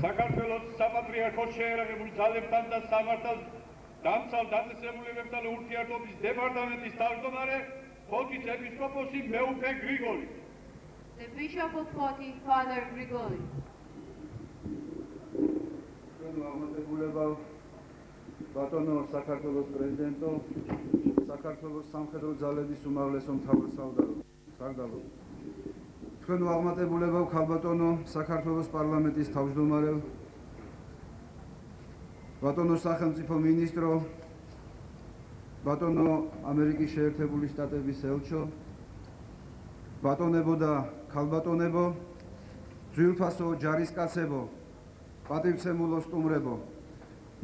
საქართველოს საპატრიარქოს შეერაღებული ძალებთან და სამართალ დამცავ დაწესებულებებთან ურთიერთობის დეპარტამენტის თავმჯდომარე ფოთის ეპისკოპოსი მეუფე გრიგოლი. The Bishop of Poti, Father Grigoli. აღმატებულება ბატონო საქართველოს პრეზიდენტო, საქართველოს სამხედრო ძალების უმაღლესო მთავარსარდალო. თქვენ აღმატებულება ქალბატონო საქართველოს პარლამენტის თავმჯდომარე, ბატონო სახელმწიფო მინისტრო, ბატონო ამერიკის შეერთებული შტატების ელჩო, ბატონებო და ქალბატონებო, ძვირფასო ჯარისკაცებო, პატივცემულო სტუმრებო,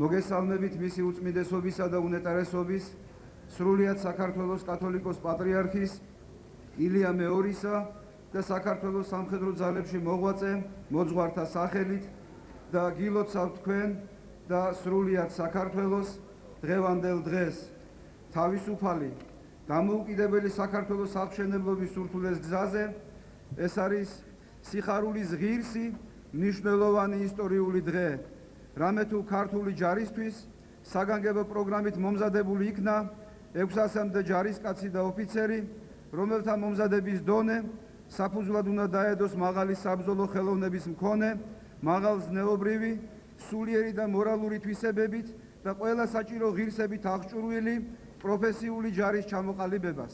მოგესალმებით მისი უწმიდესობისა და უნეტარესობის სრულიად საქართველოს კათოლიკოს პატრიარქის ილია მეორისა და საქართველოს სამხედრო ძალებში მოღვაწე მოძღვართა სახელით და გილოცავ თქვენ და სრულიად საქართველოს დღევანდელ დღეს თავისუფალი დამოუკიდებელი საქართველოს აღმშენებლობის ურთულეს გზაზე. ეს არის სიხარულის ღირსი მნიშვნელოვანი ისტორიული დღე, რამე თუ ქართული ჯარისთვის საგანგებო პროგრამით მომზადებული იქნა 600-მდე ჯარისკაცი და ოფიცერი, რომელთა მომზადების დონე საფუძვლად უნდა დაედოს მაღალი საბრძოლო ხელოვნების მქონე, მაღალ ზნეობრივი, სულიერი და მორალური თვისებებით და ყველა საჭირო ღირსებით აღჭურვილი პროფესიული ჯარის ჩამოყალიბებას.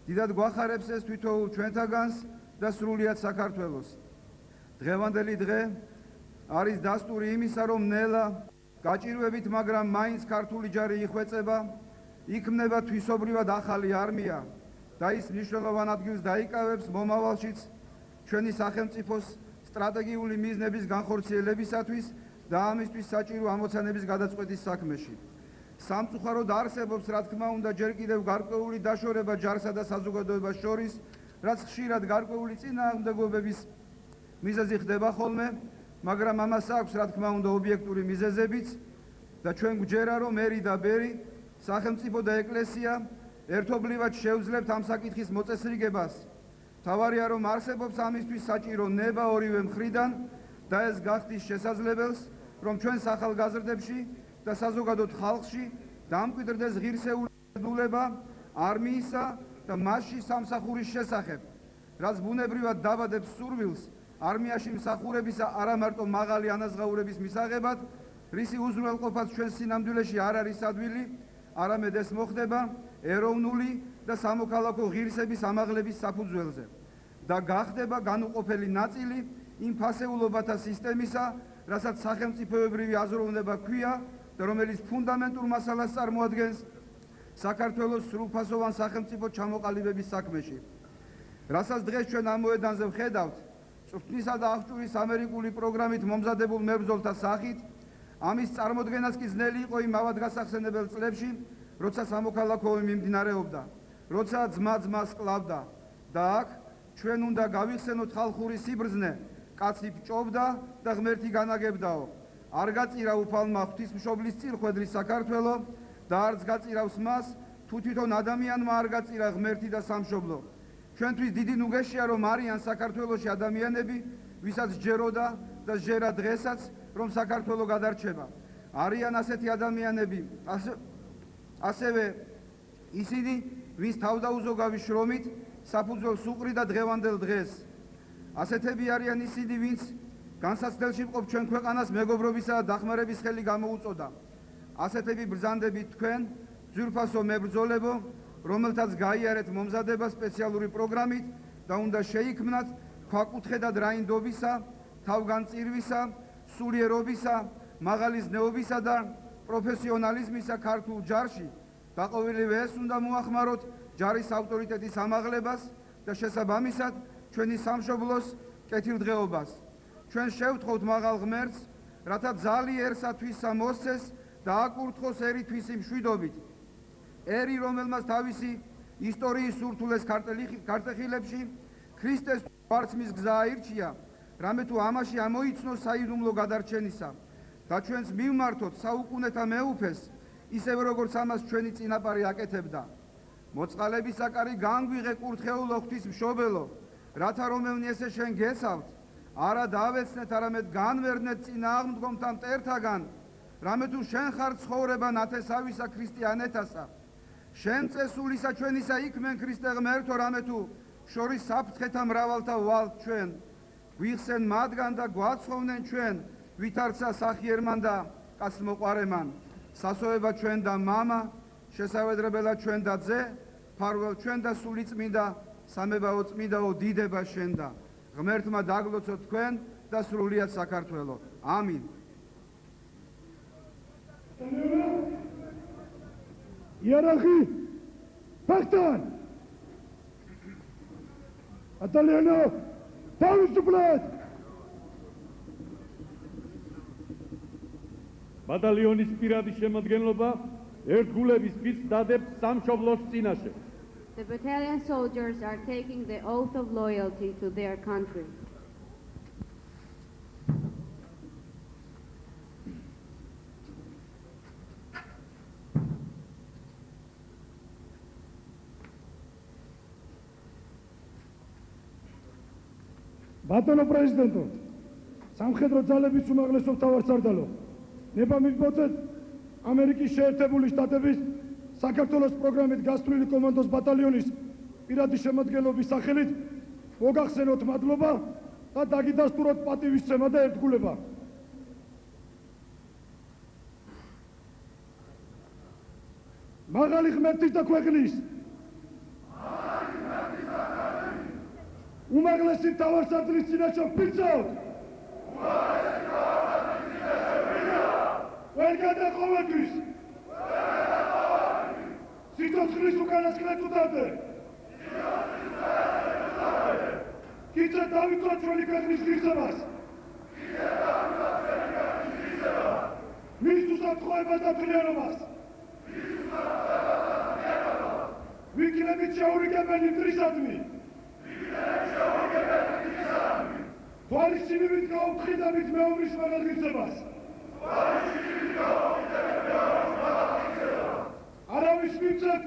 დიდად გვახარებს ეს თვითოულ ჩვენთაგანს და სრულიად საქართველოს. დღევანდელი დღე არის დასტური იმისა, რომ ნელა გაჭირვებით, მაგრამ მაინც ქართული ჯარი იხვეწება, იქმნება თვისობრივად ახალი არმია და ის მნიშვნელოვან ადგილს დაიკავებს მომავალშიც ჩვენი სახელმწიფოს სტრატეგიული მიზნების განხორციელებისათვის და ამისთვის საჭირო ამოცანების გადაწყვეტის საქმეში. სამწუხაროდ არსებობს, რა თქმა უნდა, ჯერ კიდევ გარკვეული დაშორება ჯარსა და საზოგადოებას შორის, რაც ხშირად გარკვეული წინააღმდეგობების მიზეზი ხდება ხოლმე, მაგრამ ამას აქვს, რა თქმა უნდა, ობიექტური მიზეზებიც და ჩვენ გვჯერა, რომ ერი და ბერი, სახელმწიფო და ეკლესია ერთობლივად შევძლებთ ამ საკითხის მოწესრიგებას. თავარია, რომ არსებობს ამისთვის საჭირო ნება ორივე მხრიდან და ეს გახდის შესაძლებელს, რომ ჩვენ ახალგაზრდებში და საზოგადოდ ხალხში დამკვიდრდეს ღირსეული უბედურება არმიისა და მასში სამსახურის შესახებ, რაც ბუნებრივად დაბადებს სურვილს არმიაში მსახურებისა არა მარტო მაღალი ანაზღაურების მისაღებად, რისი უზრუნველყოფაც ჩვენ სინამდვილეში არ არის ადვილი, არამედ ეს მოხდება ეროვნული და სამოქალაქო ღირსების ამაღლების საფუძველზე და გახდება განუყოფელი ნაწილი იმ ფასეულობათა სისტემისა, რასაც სახელმწიფოებრივი აზროვნება ჰქვია და რომელიც ფუნდამენტურ მასალას წარმოადგენს საქართველოს სრულფასოვან სახელმწიფო ჩამოყალიბების საქმეში. რასაც დღეს ჩვენ ამ მოედანზე ვხედავთ, წვრთნისა და აღჭურის ამერიკული პროგრამით მომზადებულ მებრძოლთა სახით, ამის წარმოდგენაც კი ძნელი იყო იმ ავადგასახსენებელ წლებში, როცა სამოქალაქო ომი მიმდინარეობდა, როცა ძმა ძმას კლავდა და აქ ჩვენ უნდა გავიხსენოთ ხალხური სიბრძნე, კაცი ფჭობდა და ღმერთი განაგებდაო. არ გაწირა უფალმა ღვთისმშობლის წილხვედრი საქართველო და არც გაწირავს მას, თუ თვითონ ადამიანმა არ გაწირა ღმერთი და სამშობლო. ჩვენთვის დიდი ნუგეშია, რომ არიან საქართველოში ადამიანები, ვისაც ჯეროდა და ჯერა დღესაც, რომ საქართველო გადარჩება. არიან ასეთი ადამიანები, ასევე ისინი, ვის თავდაუზოგავი შრომით საფუძველს უყრიდა დღევანდელ დღეს. ასეთები არიან ისინი, ვინც განსაცდელში მყოფ ჩვენ ქვეყანას მეგობრობისა და დახმარების ხელი გამოუწოდა. ასეთები ბრძანდებით თქვენ, ძვირფასო მებრძოლებო, რომელთაც გაიარეთ მომზადება სპეციალური პროგრამით და უნდა შეიქმნათ ქვაკუთხედად რაინდობისა, თავგანწირვისა, სულიერობისა, მაღალი ზნეობისა და პროფესიონალიზმისა ქართულ ჯარში და ყოველივე ეს უნდა მოახმაროთ ჯარის ავტორიტეტის ამაღლებას და შესაბამისად ჩვენი სამშობლოს კეთილდღეობას. ჩვენ შევთხოვთ მაღალ ღმერთს, რათა ძალიერსა თვისა მოსცეს და აკურთხოს ერი თვისი მშვიდობით. ერი, რომელმაც თავისი ისტორიის სურთულეს ქარტეხილებში ქრისტეს ვარცმის გზა აირჩია, რამე თუ ამაში ამოიცნოს საიდუმლო გადარჩენისა და ჩვენს მივმართოთ საუკუნეთა მეუფეს, ისევ როგორც ამას ჩვენი წინაპარი აკეთებდა. მოწყალების საკარი განგვიღე კურთხეულო ღვთის მშობელო, რათა რომელნი ესე შენ გესავთ, არა დავეცნეთ, არამედ განვერდნეთ წინააღმდგომთა მტერთაგან, რამე თუ შენ ხარ ცხოვრება ნათესავისა ქრისტიანეთასა. შენ წესულისა ჩვენისა იქმენ ქრისტე ღმერთო, რამე თუ შორის საფრთხეთა მრავალთა ვალთ ჩვენ. გვიხსენ მათგან და გვაცხოვნენ ჩვენ, ვითარცა სახიერმან და კაცმოყვარემან. სასოება ჩვენ და მამა, შესავედრებელად ჩვენ და ძე, ფარველ ჩვენ და სულიწმინდა, სამებაო წმინდაო დიდება შენ და ღმერთმა დაგლოცოთ თქვენ და სრულიად საქართველო. ამინ. იარაღი ფახტან ბატალიონო თავისუფლად ბატალიონის პირადი შემადგენლობა ერთგულების ფიცს დადებთ სამშობლოს წინაშე. The battalion soldiers are taking the oath of loyalty to their country. ბატონო პრეზიდენტო, სამხედრო ძალების უმაღლესო მთავარსარდალო, ნება მივბოცეთ ამერიკის შეერთებული შტატების საქართველოს პროგრამით გასწრული კომანდოს ბატალიონის პირადი შემადგენლობის სახელით მოგახსენოთ მადლობა და დაგიდასტუროთ პატივისცემა და ერთგულება. მაღალი ღმერთის და ქვეყნის უმაღლესი მთავარსარდლის წინაშე ვფიცავთ. ყველგან ყოველთვის სიცოცხლის უკანასკნელ წუთამდე გიწევთ დავიცვათ ჩვენი ქვეყნის ღირსებას, მის უსაფრთხოებას და მთლიანობას, ვიქნებით შეურიგებელი მტრისადმი, თვალისწინებით გაუფრთხილებით მეომრის მაღალღირსებას, არავის მივცეთ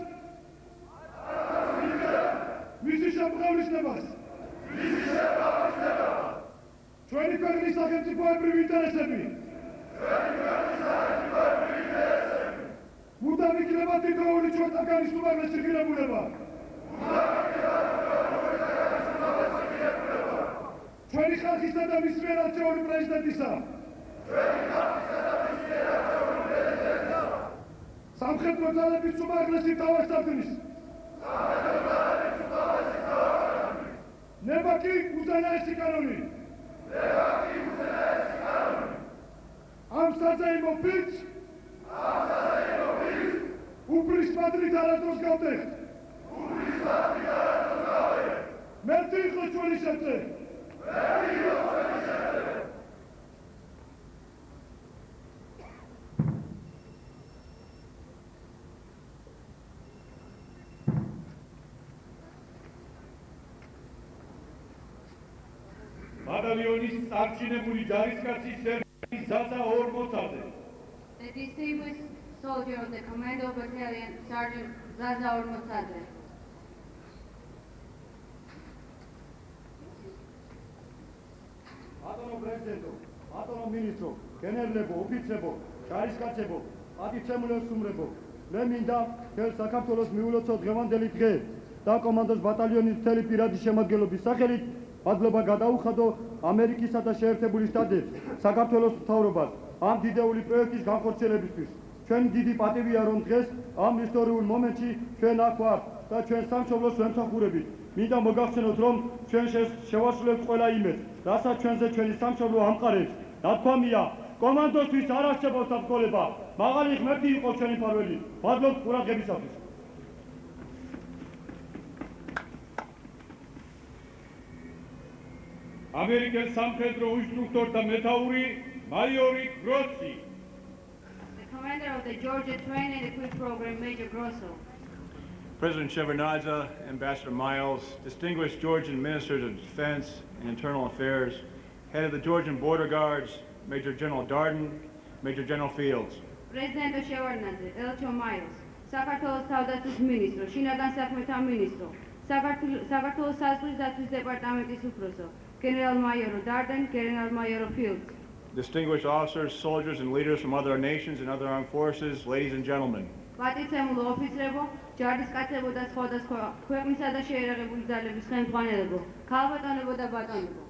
მისი შემყავლისნებას, ჩვენი ქვეყნის სახელმწიფოებრივი ინტერესები მუდამ იქნება თითოეული ჩვენთაგანის უმაღლესი ღირებულება. ჩვენი ხალხისა და მის მიერ არჩეული პრეზიდენტისა, სამხედრო ძალების უმაღლესი მთავარსარდლის, ნება კი უზენაესი კანონი, ამ საზეიმო ფიცს უფლის პატრით არასდროს გავტეხთ. მერტი იყოს ჩვენი სერწე. ბატალიონის წარჩინებული ჯარისკაცის სერგეი ზაზა ორმოცაძე. The distinguished soldier of the Commando Battalion, Sergeant Zaza Ormozadze. ბატონო პრეზიდენტო, ბატონო მინისტრო, გენერლებო, ოფიცრებო, ჯარისკაცებო, პატივცემულო სტუმრებო, მე მინდა მთელ საქართველოს მიულოცოთ დღევანდელი დღე და კომანდოს ბატალიონის მთელი პირადი შემადგენლობის სახელით მადლობა გადაუხადო ამერიკისა და შეერთებული შტატებს, საქართველოს მთავრობას ამ დიდეული პროექტის განხორციელებისთვის. ჩვენი დიდი პატივია, რომ დღეს ამ ისტორიულ მომენტში ჩვენ აქ ვართ და ჩვენ სამშობლოს ვემსახურებით. მინდა მოგახსენოთ, რომ ჩვენ შევასრულებთ ყველა იმედს, რასაც ჩვენზე ჩვენი სამშობლო ამყარებს. ნათქვამია, კომანდოსთვის არ არსებობს დაბრკოლება. მაღალი ღმერთი იყოს ჩვენი მფარველი. მადლობთ ყურადღებისათვის. ამერიკელ სამხედრო ინსტრუქტორთა მეთაური მაიორი გროცი. The Commander of the Georgia Train and Equip Program, Major Grosso. President Shavnabada, Ambassador Miles, distinguished Georgian Ministers of Defense and Internal Affairs, Head of the Georgian Border Guards, Major General Darden, Major General Fields. President Shevardnadze, Elcho Miles, საქართველოს თავდაცვის მინისტრო, შინაგან საქმეთა მინისტრო, საქართველოს საზღვრის დაცვის დეპარტამენტის უფროსო, გენერალ-მაიორო Darden, გენერალ-მაიორო Fields. Distinguished officers, soldiers, and leaders from other nations and other armed forces, ladies and gentlemen. პატიცემულო ოფიცრებო, ჯარისკაცებო და სხვადასხვა ქვეყნისა და შეიარაღებული ძალების ხელმძღვანელებო, ქალბატონებო და ბატონებო.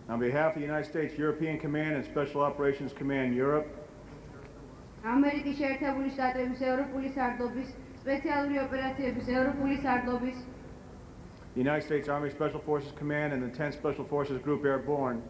On behalf of the United States European Command and Special Operations Command Europe, ამერიკის შეერთებული შტატების ევროპული სარდლობის, სპეციალური ოპერაციების ევროპული სარდლობის, the United States Army Special Forces Command and the 10th Special Forces Group Airborne,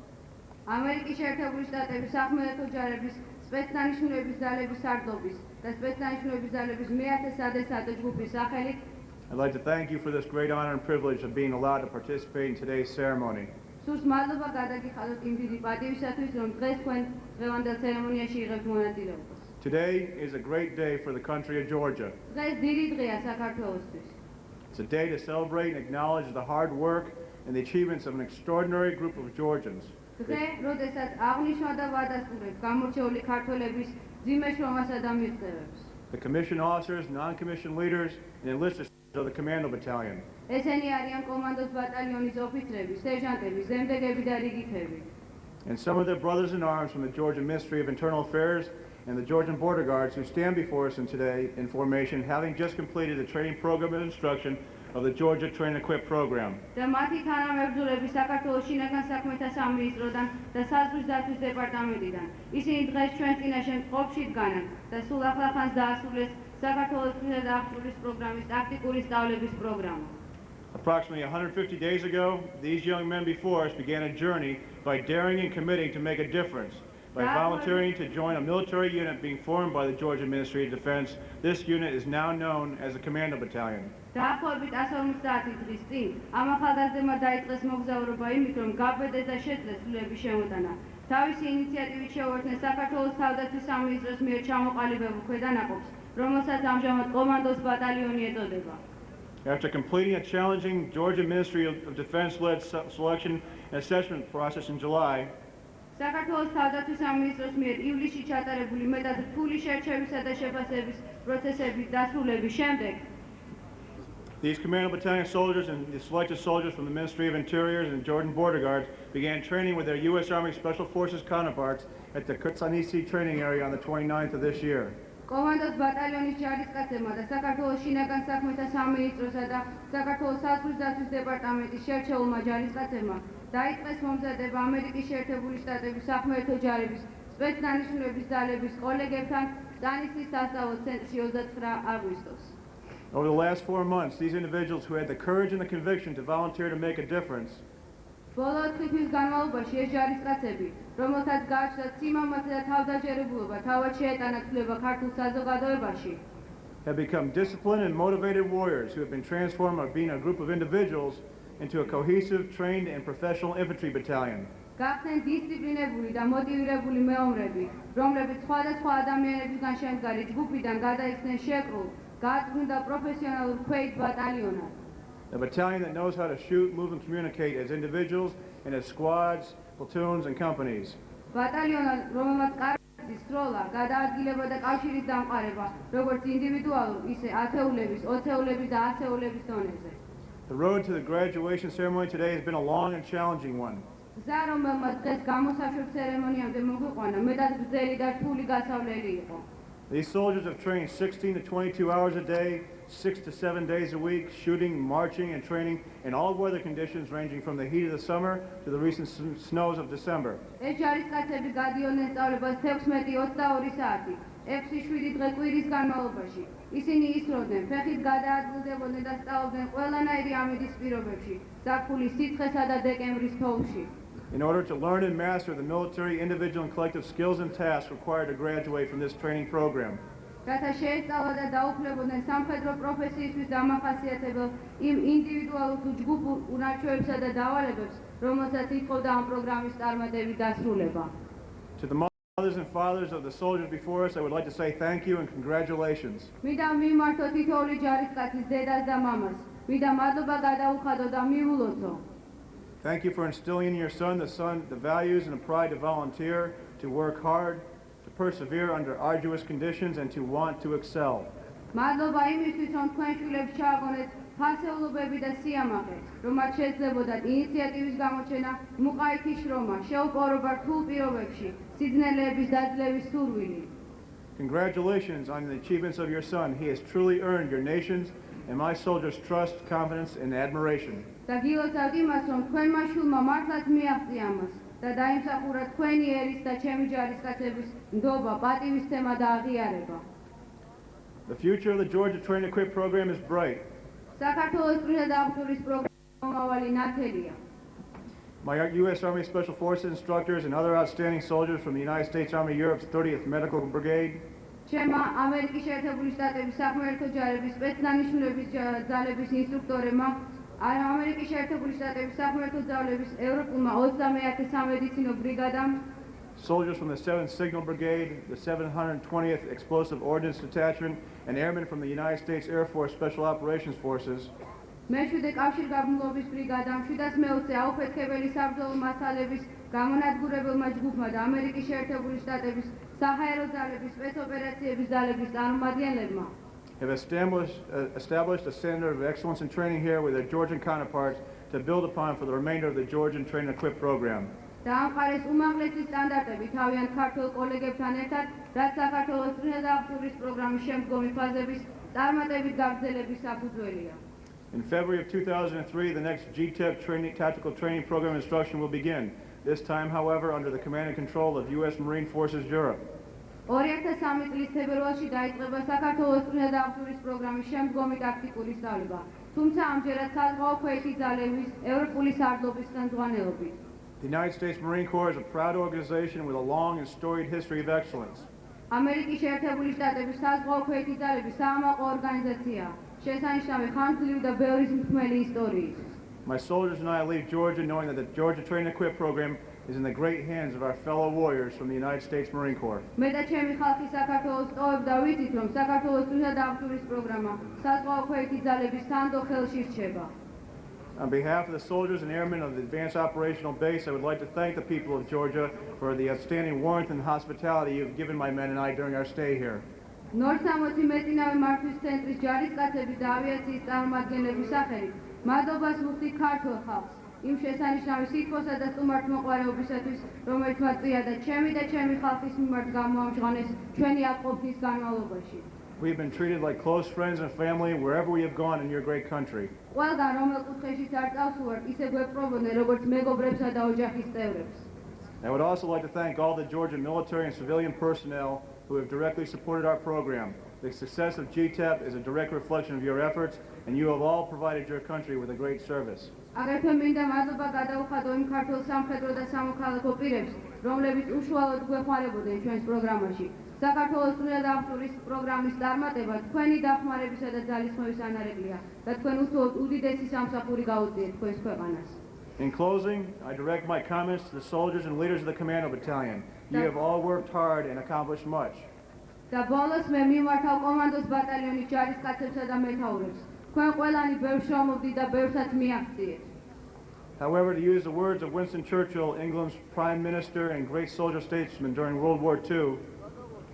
ამერიკის შეერთებული შტატების სახმელეთო ჯარების, სპეცდანიშნულების ძალების სარდლობის და სპეცდანიშნულების ძალების მე-10 სადესადო ჯგუფის სახელით I'd like to thank you for this great honor and privilege of being allowed to participate in today's ceremony. სურს მადლობა გადაგიხადოთ იმ დიდი პატივისათვის, რომ დღეს თქვენ დღევანდელ ცერემონიაში იღებთ მონაწილეობას. Today is a great day for the country of Georgia. დღეს დიდი დღეა საქართველოსთვის. It's a day to celebrate and acknowledge the hard work and the achievements of an extraordinary group of Georgians. დღე, როდესაც აღნიშნვა და ვადასტურებ გამორჩეული ქართველების ძიმე შრომასა და მიღწევებს. The commissioned officers, non-commissioned leaders, and enlisted of the Commando Battalion. ესენი არიან კომანდოს ბატალიონის ოფიცრები, სერჟანტები, ზემდეგები და რიგითები. And some of their brothers in arms from the Georgian Ministry of Internal Affairs and the Georgian Border Guards who stand before us today in formation, having just completed the training program and instruction of the Georgia Train and Equip program. და მათი თანამებრძოლები საქართველოს შინაგან საქმეთა სამინისტროდან და საზღვრის დაცვის დეპარტამენტიდან. ისინი დღეს ჩვენ წინაშე მწყობში დგანან და სულ ახლახანს დაასრულეს საქართველოს მხრიდან აღჭურვილის პროგრამის ტაქტიკური სწავლების პროგრამა. Approximately 150 days ago, these young men before us began a journey by daring and committing to make a difference. By volunteering to join a military unit being formed by the Georgian Ministry of Defense, this unit is now known as the Commando Battalion. დაახლოებით 150 დღის წინ ამ ახალგაზრდებმა დაიწყეს მოგზაურობა იმით, რომ გაბედეს და შეძლეს სულების შემოტანა. თავისი ინიციატივით შეუერთდნენ საქართველოს თავდაცვის სამინისტროს მიერ ჩამოყალიბებულ ქვედანაყოფს, რომელსაც ამჟამად კომანდოს ბატალიონი ეწოდება. After completing a challenging Georgian Ministry of Defense-led selection and assessment process in July, საქართველოს თავდაცვის სამინისტროს მიერ ივლისში ჩატარებული მეტად რთული შერჩევისა და შეფასების პროცესების დასრულების შემდეგ, these Commando Battalion soldiers and the selected soldiers from the Ministry of Interior and the Georgian Border Guards began training with their U.S. Army Special Forces counterparts at the Kutsanisi training area on the 29th of this year. კომანდოს ბატალიონის ჯარისკაცებმა და საქართველოს შინაგან საქმეთა სამინისტროსა და საქართველოს საზღვრის დაცვის დეპარტამენტის შერჩეულმა ჯარისკაცებმა დაიწყეს მომზადება ამერიკის შეერთებული შტატების სახმელეთო ჯარების სპეცდანიშნულების ძალების კოლეგებთან დანისის სასწავლო ცენტრში 29 აგვისტოს. Over the last 4 months, these individuals who had the courage and the conviction to volunteer to make a difference ბოლო 4 თვის განმავლობაში ეს ჯარისკაცები, რომელთაც გააჩნდათ სიმამაცე და თავდაჯერებულობა, თავად შეეტანათ ცვლილება ქართულ საზოგადოებაში, have become disciplined and motivated warriors who have been transformed by being a group of individuals into a cohesive, trained, and professional infantry battalion. გახდნენ დისციპლინებული და მოტივირებული მეომრები, რომლებიც სხვადასხვა ადამიანებისგან შემდგარი ჯგუფიდან გადაიქცნენ შეკრულ, გაწვრთნილ და პროფესიონალურ ქვეით ბატალიონად. A battalion that knows how to shoot, move, and communicate as individuals and as squads, platoons, and companies. ბატალიონად, რომელმაც კარგი სროლა, გადაადგილება და კავშირის დამყარება, როგორც ინდივიდუალურ, ისე ათეულების, ოცეულების და ასეულების დონეზე. The road to the graduation ceremony today has been a long and challenging one. გზა, რომელმაც დღეს გამოსაშვებ ცერემონიამდე მოგვიყვანა, მეტად გრძელი და რთული გასავლელი იყო. These soldiers have trained 16 to 22 hours a day, 6 to 7 days a week, shooting, marching, and training in all weather conditions ranging from the heat of the summer to the recent snows of December. ეს ჯარისკაცები გადიოდნენ სწავლებას 16-22 საათი, 6-7 დღე კვირის განმავლობაში. ისინი ისროდნენ, ფეხით გადაადგილდებოდნენ და სწავლობდნენ ყველანაირი ამიდის პირობებში, ზაფხულის სიცხესა და დეკემბრის თოვლში. In order to learn and master the military, individual, and collective skills and tasks required to graduate from this training program. რათა შეესწავლა და დაუფლებოდნენ სამხედრო პროფესიისთვის დამახასიათებელ იმ ინდივიდუალურ თუ ჯგუფურ უნარჩვევებსა და დავალებებს, რომელსაც ითხოვდა ამ პროგრამის წარმატებით დასრულება. To the Mothers and fathers of the soldiers before us, I would like to say thank you and congratulations. მინდა მიმართო თითოეული ჯარისკაცის დედას და მამას. მინდა მადლობა გადაუხადო და მიულოცო. Thank you for instilling in your son the values and the pride to volunteer, to work hard, to persevere under arduous conditions, and to want to excel. მადლობა იმისთვის, რომ თქვენ შვილებს ჩააგონეთ ფასეულობები და სიამაყე, რომ მათ შეძლებოდათ ინიციატივის გამოჩენა, მუყაითი შრომა, შეუპოვრობა რთულ პირობებში, სიძნელეების დაძლევის სურვილი. Congratulations on the achievements of your son. He has truly earned your nation's and my soldiers' trust, confidence, and admiration. და გილოცავთ იმას, რომ თქვენმა შვილმა მართლაც მიაღწია ამას და დაიმსახურა თქვენი ერის და ჩემი ჯარისკაცების ნდობა, პატივისცემა და აღიარება. The future of the Georgia Train Equip program is bright. საქართველოს წვრილ და აღჭურვის პროგრამის მომავალი ნათელია. My U.S. Army Special Forces instructors and other outstanding soldiers from the United States Army Europe's 30th Medical Brigade, ჩემმა ამერიკის შეერთებული შტატების სახმელეთო ჯარების სპეცდანიშნულების ძალების ინსტრუქტორებმა, ამერიკის შეერთებული შტატების სახმელეთო ძალების ევროპულმა 21 სამედიცინო ბრიგადამ, soldiers from the 7th Signal Brigade, the 720th Explosive Ordnance Detachment, and airmen from the United States Air Force Special Operations Forces, მეშვიდე კავშირგაბმულობის ბრიგადამ, 720 აუფეთქებელი საბრძოლო მასალების გამონადგურებელმა ჯგუფმა და ამერიკის შეერთებული შტატების საჰაერო ძალების სპეცოპერაციების ძალების წარმომადგენლებმა have established a standard of excellence in training here with their Georgian counterparts to build upon for the remainder of the Georgian Train and Equip program. და ამყარეს უმაღლესი სტანდარტები თავიანთ ქართულ კოლეგებთან ერთად, რაც საქართველოს წვრილ და აღჭურვის პროგრამის შემდგომი ფაზების წარმატებით გაგრძელების საფუძველია. In February of 2003, the next GTEP tactical training program instruction will begin. This time, however, under the command and control of U.S. Marine Forces Europe. 2003 წლის თებერვალში დაიწყება საქართველოს წვრილ და აღჭურვის პროგრამის შემდგომი ტაქტიკური სწავლება, თუმცა ამჯერად საზღვაო ქვეითი ძალების ევროპული სარდლობის ხელმძღვანელობით. The United States Marine Corps is a proud organization with a long and storied history of excellence. ამერიკის შეერთებული შტატების საზღვაო ქვეითი ძალების საამაყო ორგანიზაციაა, შესანიშნავი ხანგრძლივი და ბევრი მსმელი ისტორიით. My soldiers and I leave Georgia knowing that the Georgia Train and Equip program is in the great hands of our fellow warriors from the United States Marine Corps. მე და ჩემი ხალხი საქართველოს ტოვებ და ვიცით, რომ საქართველოს წვრილ და აღჭურვის პროგრამა საზღვაო ქვეითი ძალების სანდო ხელში რჩება. On behalf of the soldiers and airmen of the Advanced Operational Base, I would like to thank the people of Georgia for the outstanding warmth and hospitality you've given my men and I during our stay here. ნორჩ-60 მეწინავე მართვის ცენტრის ჯარისკაცების და ავიაციის წარმომადგენლების სახელით მადლობას ვუხდით ქართულ ხალხს იმ შესანიშნავი სითბოსა და სტუმართმოყვარეობისათვის, რომელიც მათ წია და ჩემი ხალხის მიმართ გამოამჟღავნეს ჩვენი აკყოფნის განმავლობაში. We've been treated like close friends and family wherever we have gone in your great country. ყველგან რომელ კუთხეშიც არ წავსულვართ, ისე გვეპყრობოდნენ როგორც მეგობრებსა და ოჯახის წევრებს. I would also like to thank all the Georgian military and civilian personnel who have directly supported our program. The success of GTEP is a direct reflection of your efforts, and you have all provided your country with a great service. აგრეთვე მინდა მადლობა გადაუხადო იმ ქართულ სამხედრო და სამოქალაქო პირებს, რომლებიც უშუალოდ გვეხმარებოდნენ ჩვენს პროგრამაში. საქართველოს წვრილ და აღჭურვის პროგრამის წარმატება თქვენი დახმარებისა და ძალისხმევის ანარეკლია და თქვენ უშუალოდ უდიდესი სამსახური გაუწიეთ თქვენს ქვეყანას. In closing, I direct my comments to the soldiers and leaders of the Commando Battalion. You have all worked hard and accomplished much. და ბოლოს მე მიმართავ კომანდოს ბატალიონის ჯარისკაცებსა და მეთაურებს. თქვენ ყველანი ბევრ შრომობდით და ბევრსაც მიაღწიეთ. However, to use the words of Winston Churchill, England's Prime Minister and great soldier statesman during World War II,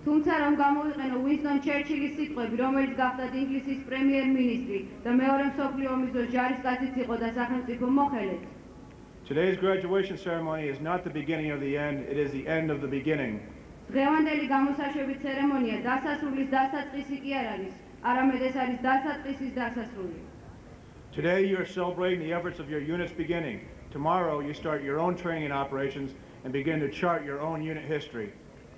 თუმცა რომ გამოვიყენო უინსტონ ჩერჩილის სიტყვები, რომელიც გახდათ ინგლისის პრემიერ-მინისტრი და მეორე მსოფლიო ომის დროს ჯარისკაციც იყო და სახელმწიფო მოხელეც. today's graduation ceremony is not the beginning of the end, it is the end of the beginning. დღევანდელი გამოსაშვების ცერემონია დასასრულის დასაწყისი კი არ არის, არამედ ეს არის დასაწყისის დასასრული. Today you are celebrating the efforts of your unit's beginning. Tomorrow you start your own training and operations and begin to chart your own unit history.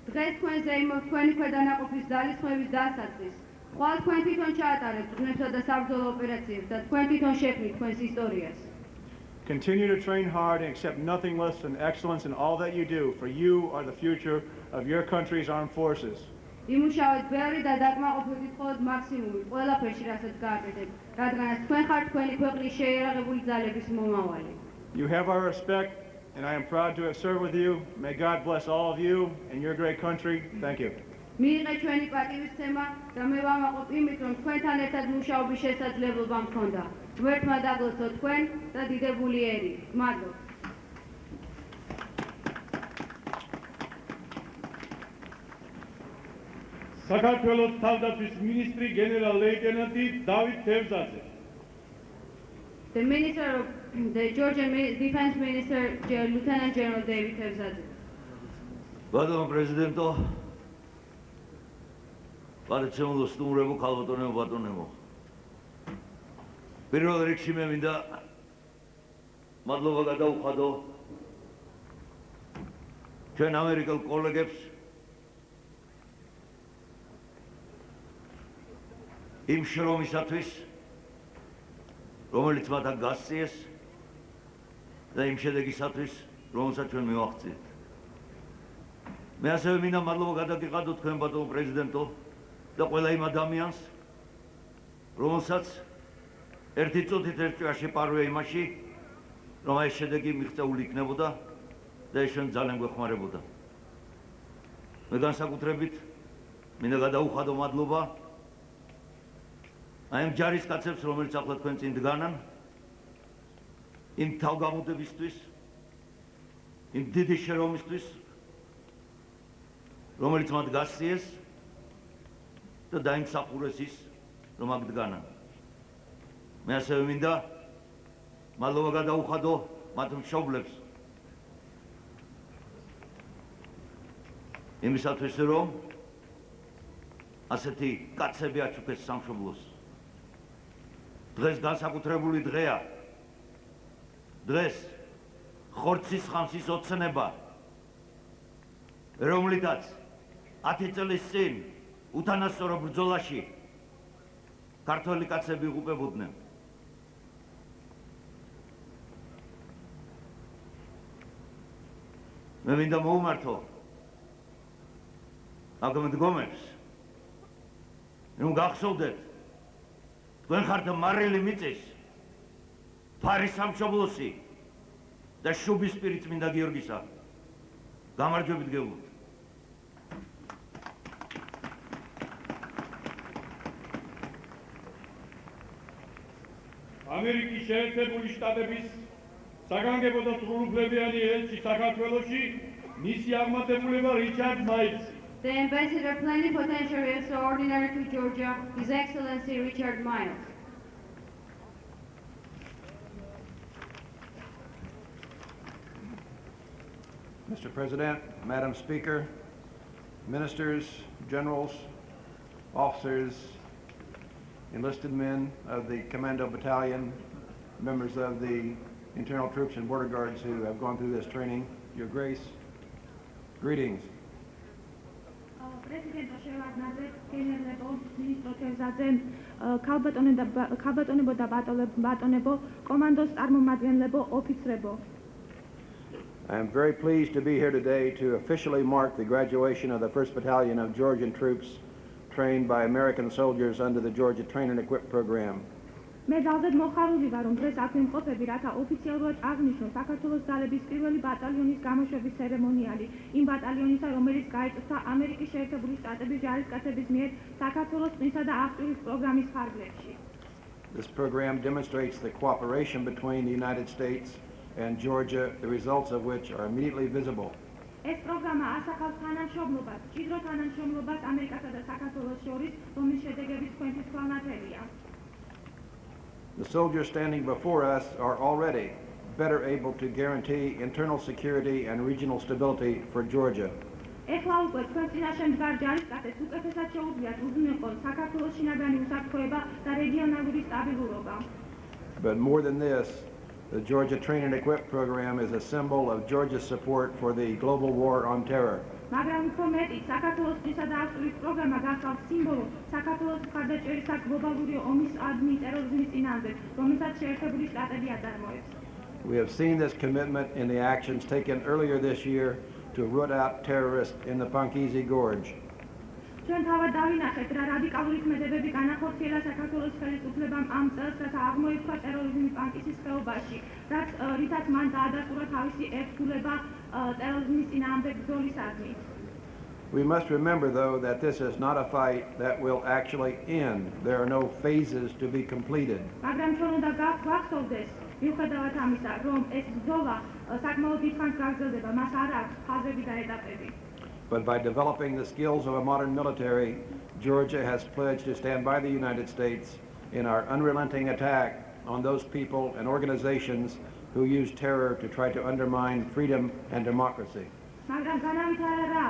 დღეს თქვენ ზეიმობთ თქვენი ქვედანაყოფის ძალისხმევის დასაწყისს. ხვალ თქვენ თვითონ ჩაატარებთ წვნებსა და საბრძოლო ოპერაციებს და თქვენ თვითონ შექმნით თქვენს ისტორიას. Continue to train hard and accept nothing less than excellence in all that you do, for you are the future of your country's armed forces. იმუშავეთ ბევრი და დაკმაყოფილდით მხოლოდ მაქსიმუმით ყველაფერში, რასაც გააკეთებთ, რადგანაც თქვენ ხართ თქვენი ქვეყნის შეიარაღებული ძალების მომავალი. You have our respect and I am proud to have served with you. May God bless all of you and your great country. Thank you. მიიღე ჩვენი პატივისცემა და მე ვამაყობ იმით, რომ თქვენთან ერთად მუშაობის შესაძლებლობა მქონდა. ღმერთმა დაგლოცო თქვენ და დიდებული ერი. მადლობ. საქართველოს თავდაცვის მინისტრი გენერალ-ლეიტენანტი დავით თევზაძე. The Minister of the Georgian Defense Minister, Lieutenant General David Tevzadze. Bādama prezidento, pārēcēmulo stūmrebu kalvatonemu batonemu. Პირველ რიგში მე მინდა მადლობა გადავუხადო ჩვენ ამერიკელ კოლეგებს იმ შრომისათვის, რომელიც მათ გასწიეს და იმ შედეგისათვის, რომელსაც ჩვენ მივაღწიეთ. მე ასევე მინდა მადლობა გადაგიყადო თქვენ ბატონო პრეზიდენტო და ყველა იმ ადამიანს, რომელსაც ერთი წუთით ერთ ჭრაში პარვია იმაში, რომ ეს შედეგი მიღწეული იქნებოდა და ეს ჩვენ ძალიან გვეხმარებოდა. მე განსაკუთრებით მინდა გადავუხადო მადლობა აი ამ ჯარისკაცებს, რომელიც ახლა თქვენ წინ დგანან, იმ თავგამოდებისთვის, იმ დიდი შრომისთვის, რომელიც მათ გასწიეს და დაიმსახურეს ის, რომ აქ დგანან. მე ასევე მინდა მადლობა გადავუხადო მათ მშობლებს იმისათვის, რომ ასეთი კაცები აჩუქეს სამშობლოს. დღეს განსაკუთრებული დღეა. დღეს ხორცის ხამსის ოცნება, რომლითაც 10 წლის წინ უთანასწორო ბრძოლაში ქართველი კაცები იღუპებოდნენ. მე მინდა მოუმართო აქ მდგომებს, რომ გახსოვდეთ თქვენ ხართ მარილი მიწის, ფარის სამშობლოსი და შუბის პირით წმინდა გიორგისა. გამარჯვებით გეუბნით. ამერიკის შეერთებული შტატების საგანგებო და სრულუფლებიანი ელჩი საქართველოში, მისი აღმატებულება რიჩარდ მაილსი. The Ambassador Plenipotentiary Extraordinary to Georgia, His Excellency Richard Miles. Mr. President, Madam Speaker, ministers, generals, officers, enlisted men of the Commando Battalion, members of the Internal Troops and Border Guards who have gone through this training, Your Grace, greetings. President Shavnabada, General Minister Tevzadze, ქალბატონებო და ბატონებო, კომანდოს წარმომადგენლებო, ოფიცრებო. I am very pleased to be here today to officially mark the graduation of the 1st Battalion of Georgian troops trained by American soldiers under the Georgia Train and Equip program. მე ძალზედ მოხარული ვარ, რომ დღეს აქ ვიმყოფები, რათა ოფიციალურად აღნიშნო საქართველოს ძალების პირველი ბატალიონის გამოშვების ცერემონიალი, იმ ბატალიონისა, რომელიც გაიწვთა ამერიკის შეერთებული შტატების ჯარისკაცების მიერ საქართველოს წყლისა და აღჭურვის პროგრამის ფარგლებში. This program demonstrates the cooperation between the United States and Georgia, the results of which are immediately visible. ეს პროგრამა ასახავს თანამშრომლობას, ჭიდრო თანამშრომლობას ამერიკასა და საქართველოს შორის, რომლის შედეგებიც თქვენთვის თვალნათელია. The soldiers standing before us are already better able to guarantee internal security and regional stability for Georgia. ეხლა უკვე თქვენ წინაშე მდგარ ჯარისკაცებს უკეთესად შეუძლიათ უზრუნველყოს საქართველოს შინაგანი უსაფრთხოება და რეგიონალური სტაბილურობა. But more than this, the Georgia Train and Equip program is a symbol of Georgia's support for the global war on terror. მაგრამ უფრო მეტი, საქართველოს წყლისა და აღჭურვის პროგრამა გახსოვს სიმბოლოს საქართველოს მხარდაჭერისა გლობალური ომის ანტიტერორიზმის წინააღმდეგ, რომელსაც შეერთებული შტატები აწარმოებს. We have seen this commitment in the actions taken earlier this year to root out terrorists in the Pankisi Gorge. ჩვენ თავად დავინახეთ რა რადიკალური ქმედებები განახორციელა საქართველოს ხელისუფლებამ ამ წელს, რათა აღმოიფხვა ტერორიზმი პანკისის ხეობაში, რითაც მან დაადასტურა თავისი ერთგულება ტერორიზმის წინააღმდეგ ბრძოლისადმი. We must remember, though, that this is not a fight that will actually end. There are no phases to be completed. მაგრამ ჩვენ უნდა გვახსოვდეს, მიუხედავად ამისა, რომ ეს ბრძოლა საკმაოდ დიდხანს გაგრძელდება, მას არ აქვს ფაზები და ეტაპები. But by developing the skills of a modern military, Georgia has pledged to stand by the United States in our unrelenting attack on those people and organizations who use terror to try to undermine freedom and democracy. მაგრამ განავითარა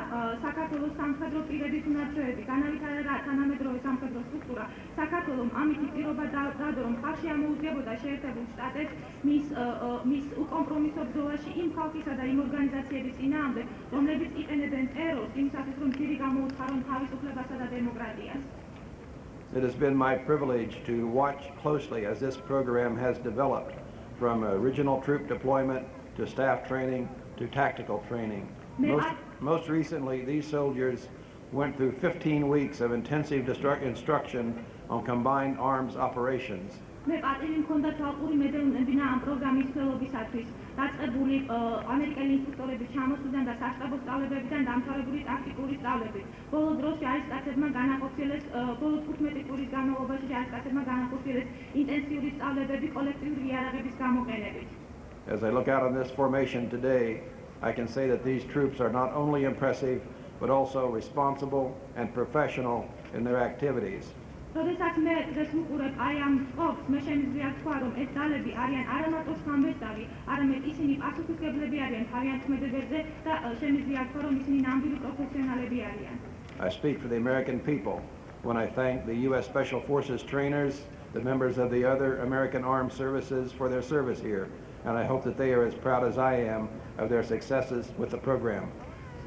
საქართველოს სამხედრო პირების უნარჩვევები, განავითარა თანამედროვე სამხედრო სტრუქტურა, საქართველოს ამით პირობა დადო, რომ ხალხი ამოუძიებოდა შეერთებულ შტატებს მის უკომპრომისო ბრძოლაში იმ ხალხისა და იმ ორგანიზაციების წინააღმდეგ, რომლებიც იყენებენ ტერორს იმისათვის, რომ დიდი გამოუცხარონ თავისუფლებასა და დემოკრატიას. It has been my privilege to watch closely as this program has developed from original troop deployment to staff training to tactical training. Most recently, these soldiers went through 15 weeks of intensive instruction on combined arms operations. მე პატივი მქონდა თვალყური მედევნებინა ამ პროგრამის ხელობისათვის, დაწყებული ამერიკელი ინსტრუქტორების ჩამოსვლიდან და სასტაბო სწავლებებიდან დამთავრებული ტაქტიკური სწავლებით. ბოლო დროში ჯარისკაცებმა განახორციელეს ბოლო 15 წლის განმავლობაში ჯარისკაცებმა განახორციელეს ინტენსიური სწავლებები კოლექტიური იარაღების გამოყენებით. As I look out on this formation today, I can say that these troops are not only impressive, but also responsible and professional in their activities. როდესაც მე დღეს ვუყურებ აი ამ წყობს, მე შემიძლია ვთქვა, რომ ეს ძალები არიან არამარტო სამბესტარი, არამედ ისინი პასუხისმგებლები არიან თავიანთ ქმედებებზე და შემიძლია ვთქვა, რომ ისინი ნამდვილი პროფესიონალები არიან. I speak for the American people when I thank the U.S. Special Forces trainers, the members of the other American Armed Services for their service here, and I hope that they are as proud as I am of their successes with the program.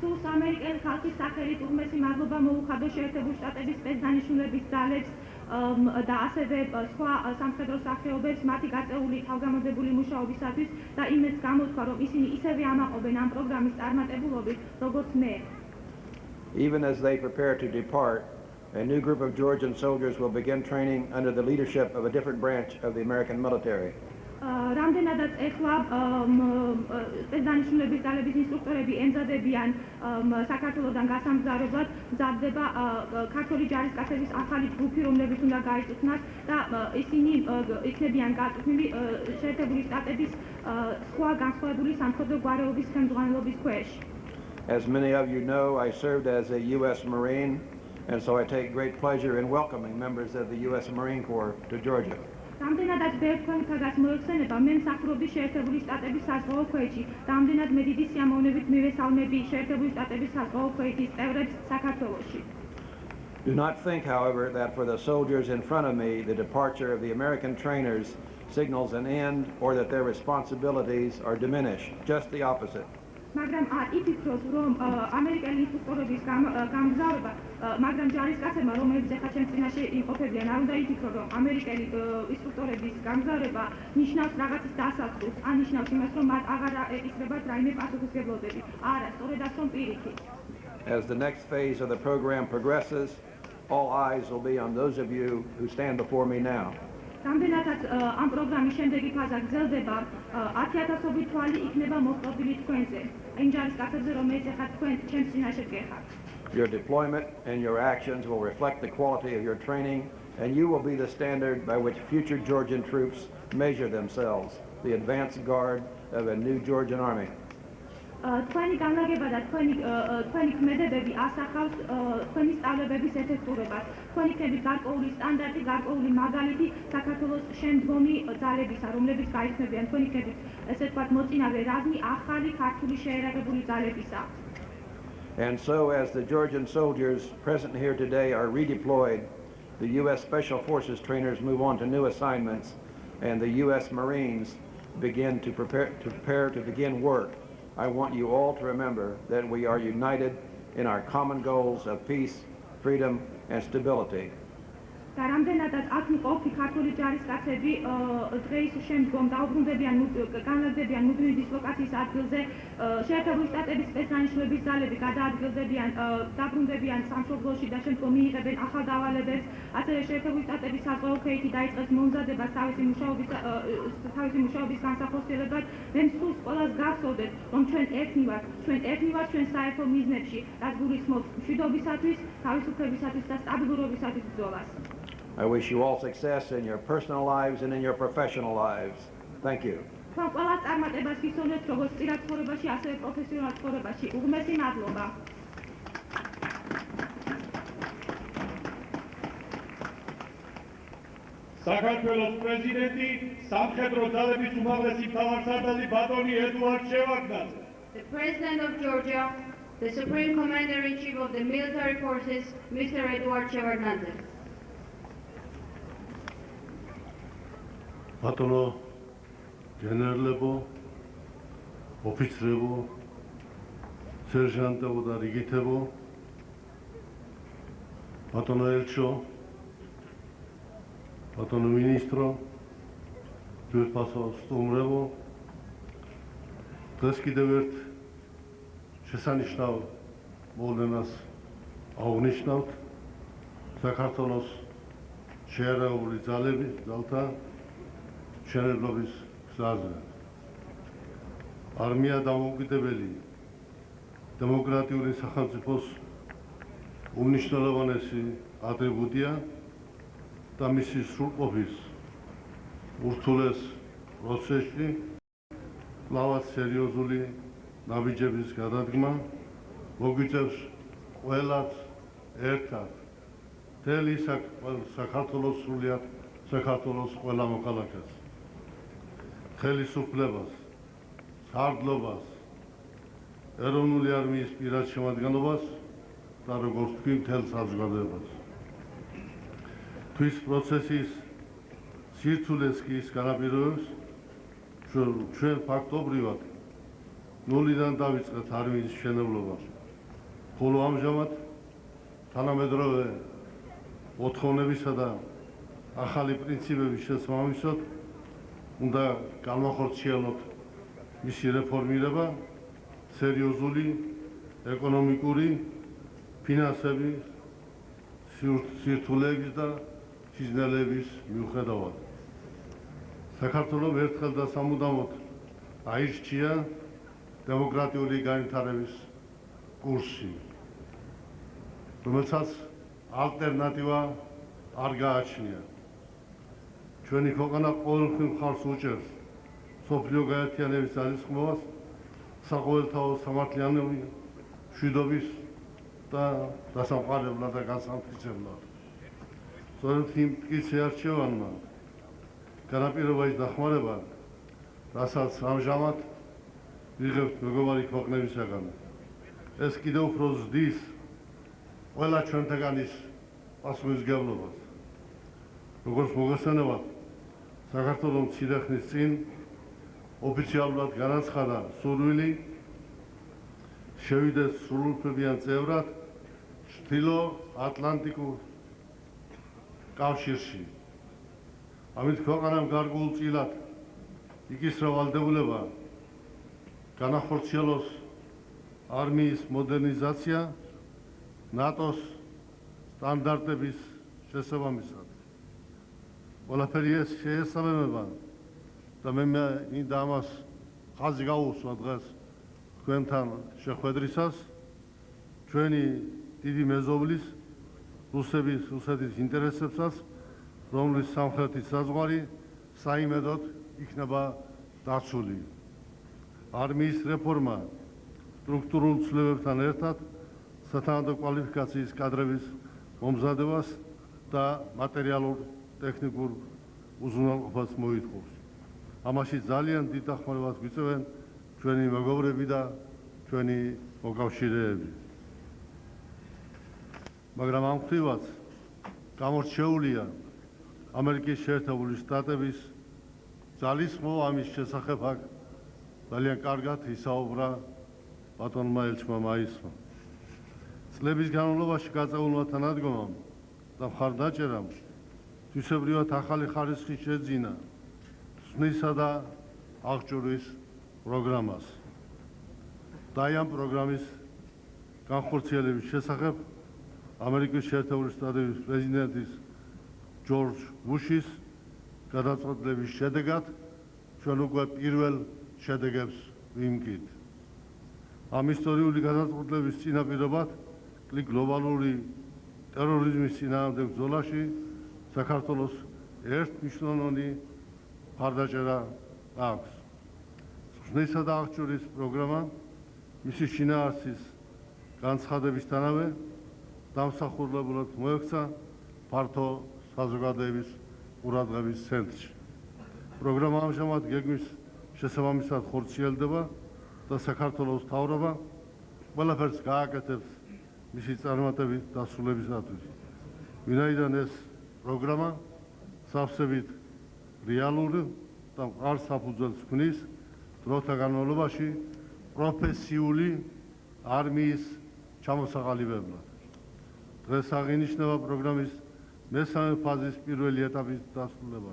სულს ამერიკელი ხალხის სახელით უღმესი მადლობა მოუხადო შეერთებულ შტატების სპეცდანიშნულების ძალებს და ასევე სხვა სამხედრო სახეობებს მათი გაწეული თავგამოძებული მუშაობისათვის და იმედს გამოთქვა, რომ ისინი ისევე ამაყობენ ამ პროგრამის წარმატებულობით, როგორც მე. Even as they prepare to depart, a new group of Georgian soldiers will begin training under the leadership of a different branch of the American military. რამდენადაც ეხლა სპეცდანიშნულების ძალების ინსტრუქტორები ემზადებიან საქართველოსთან გასამგზავრებლად, მზადდება ქართული ჯარისკაცების ახალი ჯგუფი, რომლებიც უნდა გაიწვნათ და ისინი იქნებიან გაწვნილი შეერთებული შტატების სხვა განსხვავებული სამხედრო გვარეობის ხელმძღვანელობის ქვეშ. As many of you know, I served as a U.S. Marine, and so I take great pleasure in welcoming members of the U.S. Marine Corps to Georgia. რამდენადაც ბევრ თქვენთაგას მოეხსენება, მე მსახურობდი შეერთებული შტატების საზღვაო ქვეითში, რამდენად მე დიდი სიამოვნებით მივესალმები შეერთებული შტატების საზღვაო ქვეითის წევრებს საქართველოში. Do not think, however, that for the soldiers in front of me, the departure of the American trainers signals an end or that their responsibilities are diminished. Just the opposite. მაგრამ არ იფიქროთ, რომ ამერიკელი ინსტრუქტორების გამგზავრება, მაგრამ ჯარისკაცებმა, რომლებიც ახლა ჩემს წინაშე იმყოფებიან, არ უნდა იფიქრონ, რომ ამერიკელი ინსტრუქტორების გამგზავრება ნიშნავს რაღაცის დასასრულს, ან ნიშნავს იმას, რომ მათ აღარ ეკისრებათ რაიმე პასუხისმგებლობები. არა, სწორედ ასო პირიქით. As the next phase of the program progresses, all eyes will be on those of you who stand before me now. რამდენადაც ამ პროგრამის შემდეგი ფაზა გრძელდება, 10,000-ობით თვალი იქნება მოწყობილი თქვენზე, იმ ჯარისკაცებზე, რომელიც ახლა თქვენ ჩემს წინაშე გეხართ. Your deployment and your actions will reflect the quality of your training, and you will be the standard by which future Georgian troops measure themselves, the advance guard of a new Georgian army. თქვენი განლაგება და თქვენი ქმედებები ასახავს თქვენი სწავლებების ეფექტურობას. თქვენი ქნების გარკვეული სტანდარტი, გარკვეული მაგალითი საქართველოს შემდგომი ძალებისა, რომლებიც გაიხსნებიან თქვენი ქნების, ესე ვთქვათ, მოწინავე რაზმი ახალი ქართული შეერაგებული ძალებისა. And so as the Georgian soldiers present here today are redeployed, the U.S. Special Forces trainers move on to new assignments, and the U.S. Marines begin to prepare to begin work. I want you all to remember that we are united in our common goals of peace, freedom, and stability. და რამდენადაც აქ მყოფი ქართული ჯარისკაცები დღეის შემდგომ განლაგდებიან მუდმივი დისლოკაციის ადგილზე, შეერთებული შტატების სპეცდანიშნულების ძალები გადაადგილდებიან, დაბრუნდებიან სამშობლოში და შემდგომ მიიღებენ ახალ დავალებებს, ასევე შეერთებული შტატების საზღვაო ქვეითი დაიწყეს მომზადებას თავისი მუშაობის განსახორციელებად. მე მსურს ყველას გახსოვდეთ, რომ ჩვენ ერთნი ვართ ჩვენ საერთო მიზნებში, რაც გულისხმობს მშვიდობისათვის, თავისუფლებისათვის და სტაბილურობისათვის ბრძოლას. I wish you all success in your personal lives and in your professional lives. Thank you. თქვენ ყველას წარმატებას გისურვებთ როგორც პირად ცხოვრებაში, ასევე პროფესიონალ ცხოვრებაში. უღმესი მადლობა. საქართველოს პრეზიდენტი სამხედრო ძალების უმაღლესი მთავარსარდალი ბატონი ედუარდ შევარდნაძე. The President of Georgia, the Supreme Commander-in-Chief of the Military Forces, Mr. Eduard Shevardnadze. ბატონო გენერლებო, ოფიცრებო, სერჟანტებო და რიგითებო, ბატონო ელჩო, ბატონო მინისტრო, ძვირფასო სტუმრებო, დღეს კიდევ ერთ შესანიშნავ მოვლენას აღვნიშნავთ საქართველოს შეერაღებული ძალთა მშენებლობის გზაზე. არმია დამოუკიდებელი დემოკრატიული სახელმწიფოს უმნიშვნელოვანესი ატრიბუტია და მისი სრულყოფის ურთულეს პროცესში კვლავაც სერიოზული ნაბიჯების გადადგმა მოგვიწევს ყველას ერთად მთელი საქართველოს სრულიად საქართველოს ყველა მოქალაქეს ხელისუფლებას, სარდლობას, ეროვნული არმიის პირად შემადგენლობას და როგორც თქვი მთელ საზოგადოებას. თვის პროცესის სირთულეს კი ის განაპირობებს, ჩვენ ფაქტობრივად ნულიდან დავიწყეთ არმიის მშენებლობა, ხოლო ამჟამად თანამედროვე მოთხოვნებისა და ახალი პრინციპების შესაბამისად უნდა განვახორციელოთ მისი რეფორმირება სერიოზული ეკონომიკური, ფინანსების, სირთულეების და სიზნელების მიუხედავად. საქართველოს ერთხელ და სამუდამოდ აირჩია დემოკრატიული განვითარების კურსი, რომელსაც ალტერნატივა არ გააჩნია. ჩვენი ქვეყანა ყოველთვის მხარს უჭერს მსოფლიო გაერთიანების ძალისხმევას, საყოველთაო სამართლიანობი, მშვიდობის და დასამყარებლად და განსამტკიცებლად. სწორედ იმ მტკიცე არჩევანმა განაპირობა ის დახმარება, რასაც ამჟამად ვიღებთ მეგობარი ქვეყნებისაგან. ეს კიდევ უფრო ზრდის ყველა ჩვენთაგანის პასუხისმგებლობას. როგორც მოგესალმებათ, საქართველოს მცირე ხნის წინ ოფიციალურად განაცხადა სურვილი შევიდეს სრულუფლებიან წევრად ჩრდილო-ატლანტიკურ კავშირში. ამით ქვეყანამ გარკვეულწილად იკისრა ვალდებულება განახორციელოს არმიის მოდერნიზაცია ნატოს სტანდარტების შესაბამისად. ყველაფერი ეს შეესაბამება და მე მინდა ამას ხაზი გაუსვა დღეს თქვენთან შეხვედრისას ჩვენი დიდი მეზობლის რუსეთის ინტერესებსაც, რომლის სამხრეთის საზღვარი საიმედოდ იქნება დაცული. არმიის რეფორმა სტრუქტურულ ცვლილებებთან ერთად სათანადო კვალიფიკაციის კადრების მომზადებას და მატერიალურ ტექნიკურ უზრუნველყოფას მოითხოვს. ამაში ძალიან დიდ დახმარებას გვიწევენ ჩვენი მეგობრები და ჩვენი მოკავშირეები. მაგრამ ამ მხრივაც გამორჩეულია ამერიკის შეერთებული შტატების ძალისხმევა ამის შესახებ აქ ძალიან კარგად ისაუბრა ბატონმა ელჩმა მაისმა. წლების განმავლობაში გაწეულმა თანადგომამ და მხარდაჭერამ თვისებრივად ახალი ხარისხი შეძინა ხსნისა და აღჭურვის პროგრამას. და ამ პროგრამის განხორციელების შესახებ ამერიკის შეერთებული შტატების პრეზიდენტის ჯორჯ ბუშის გადაწყვეტილების შედეგად ჩვენ უკვე პირველ შედეგებს ვიმგით. ამ ისტორიული გადაწყვეტილების წინაპირობად გლობალური ტერორიზმის წინააღმდეგ ბრძოლაში საქართველოს ერთმნიშვნელოვანი მხარდაჭერა აქვს. ხსნისა და აღჭურვის პროგრამა მისი შინაარსის განცხადებისთანავე დამსახურებულად მოექცა ფართო საზოგადოების ყურადღების ცენტრში. პროგრამა ამჟამად გეგმის შესაბამისად ხორციელდება და საქართველოს მთავრობა ყველაფერს გააკეთებს მისი წარმატებით დასრულებისათვის. ვინაიდან ეს პროგრამა სავსებით რეალური და მყარ საფუძველს ქმნის დროთა განმავლობაში პროფესიული არმიის ჩამოსაყალიბებლად. დღეს აღინიშნება პროგრამის მესამე ფაზის პირველი ეტაპის დასრულება.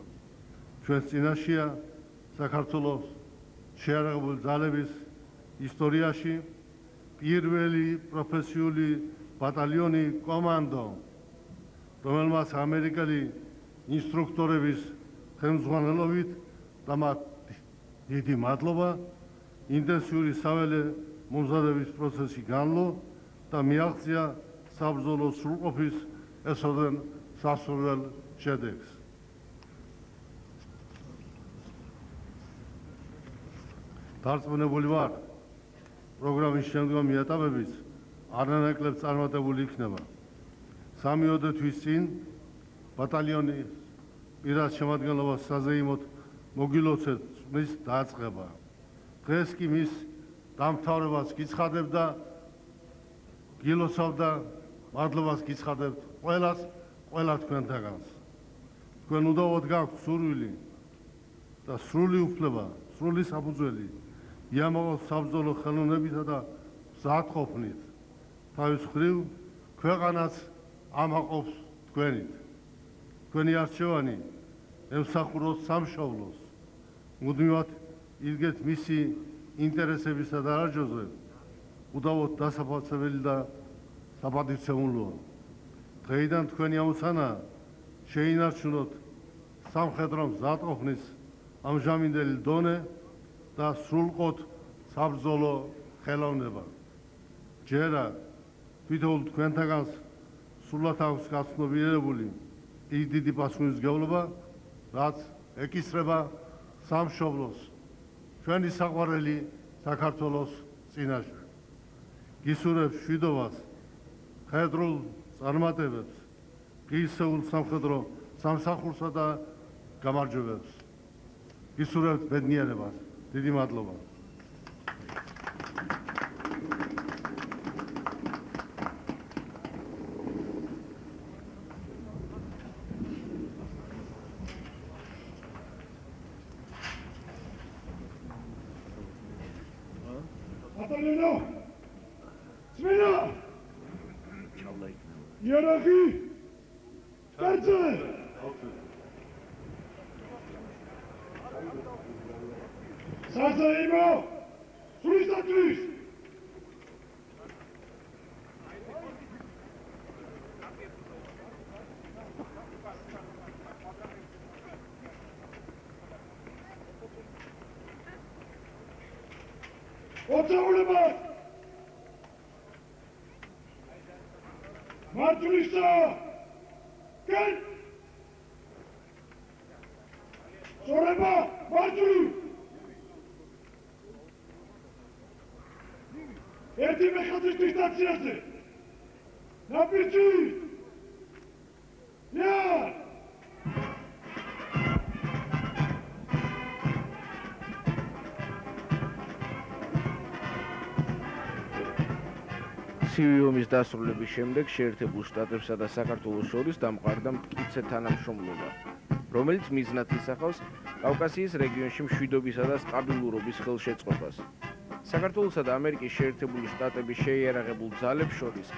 ჩვენს წინაშეა საქართველოს შეიარაღებული ძალების ისტორიაში პირველი პროფესიული ბატალიონი კომანდო, რომელმაც ამერიკელი ინსტრუქტორების ხელმძღვანელობით და მათ დიდი მადლობა ინტენსიური საველე მომზადების პროცესი განლო და მიაღწია საბრძოლო სრულყოფის ესოდენ სასურველ შედეგს. დარწმუნებული ვარ, პროგრამის შემდგომი ეტაპებიც არანაკლებ წარმატებული იქნება. 3 თვის წინ ბატალიონის პირად შემადგენლობას საზეიმოდ მოგილოცეთ წვნის დაწყება. დღეს კი მის დამთავრებას გიცხადებ და გილოცავ და მადლობას გიცხადებთ ყველა თქვენთაგანს. თქვენ უდავოდ გაქვთ სურვილი და სრული უფლება, სრული საფუძველი იამაყოს საბრძოლო ხელოვნებითა და მზადყოფნით. თავის მხრივ ქვეყანაც ამაყობს თქვენით. თქვენი არჩევანი ემსახუროს სამშობლოს. მუდმივად იდგეთ მისი ინტერესებისა დარაჯოზე, უდავოდ დასაფასებელი და საპატივცემულოა. დღეიდან თქვენი ამოცანა შეინარჩუნოთ სამხედრო მზადყოფნის ამჟამინდელი დონე და სრულყოთ საბრძოლო ხელოვნება. ჯერა თვითონ თქვენთაგანს სრულად აქვს გაცნობიერებული ის დიდი პასუხისმგებლობა, რაც ეკისრება სამშობლოს, ჩვენი საყვარელი საქართველოს წინაშე. გისურვებ მშვიდობას, მხედრულ წარმატებებს, ღირსეულ სამხედრო სამსახურსა და გამარჯვებებს. გისურვებთ ბედნიერებას. დიდი მადლობა. Bataliono! Smena! Hierarchie! Ganze! Sazaimo! Frühstücklich! Otrzymujemy! Martulista! Gel! Sorema! Martuli! ერთი მეხატრის დისტანციაზე. ნაპირჩი! ია! ცივი ომის დასრულების შემდეგ შეერთებულ შტატებსა და საქართველოს შორის დამყარდა მტკიცე თანამშრომლობა, რომელიც მიზნად ისახავს კავკასიის რეგიონში მშვიდობისა და სტაბილურობის ხელშეწყობას. საქართველოსა და ამერიკის შეერთებული შტატების შეიარაღებულ ძალებს შორის